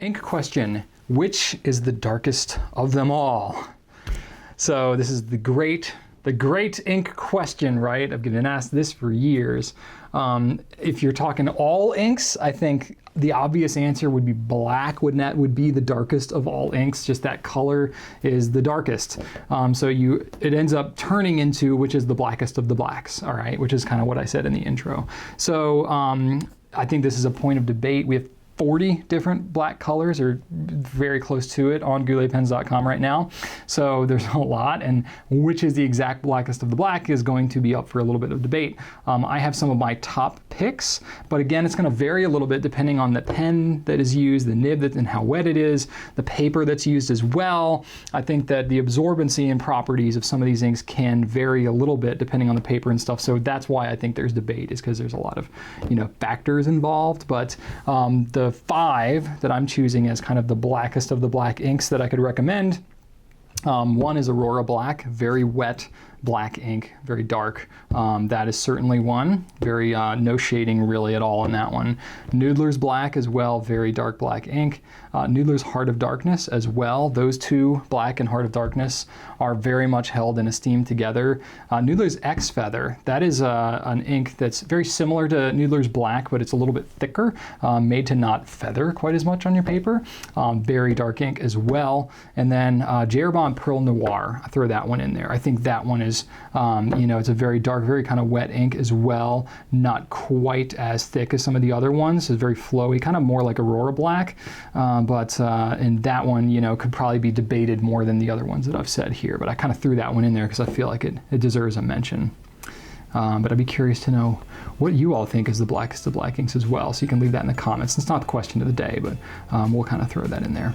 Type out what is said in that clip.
Ink question, which is the darkest of them all? So this is the great ink question, right? I've been asked this for years. If you're talking all inks, I think the obvious answer would be black, wouldn't that? Would be the darkest of all inks, just that color is the darkest. So it ends up turning into which is the blackest of the blacks, all right? Which is kind of what I said in the intro. So I think this is a point of debate. We have 40 different black colors, or very close to it, on gouletpens.com right now. So there's a lot, and which is the exact blackest of the black is going to be up for a little bit of debate. I have some of my top picks, but again, it's going to vary a little bit depending on the pen that is used, the nib and how wet it is, the paper that's used as well. I think that the absorbency and properties of some of these inks can vary a little bit depending on the paper and stuff. So that's why I think there's debate, is because there's a lot of factors involved. But the 5 that I'm choosing as kind of the blackest of the black inks that I could recommend. One is Aurora Black, very wet black ink, very dark. That is certainly one. Very no shading really at all in that one. Noodler's Black as well, very dark black ink. Noodler's Heart of Darkness as well. Those two, Black and Heart of Darkness, are very much held in esteem together. Noodler's X Feather, that is an ink that's very similar to Noodler's Black, but it's a little bit thicker, made to not feather quite as much on your paper. Very dark ink as well. And then Perle Noire, I throw that one in there. I think that one is, it's a very dark, very kind of wet ink as well. Not quite as thick as some of the other ones. It's very flowy, kind of more like Aurora Black. And that one, could probably be debated more than the other ones that I've said here. But I kind of threw that one in there because I feel like it deserves a mention. But I'd be curious to know what you all think is the blackest of black inks as well. So you can leave that in the comments. It's not the question of the day, but we'll kind of throw that in there.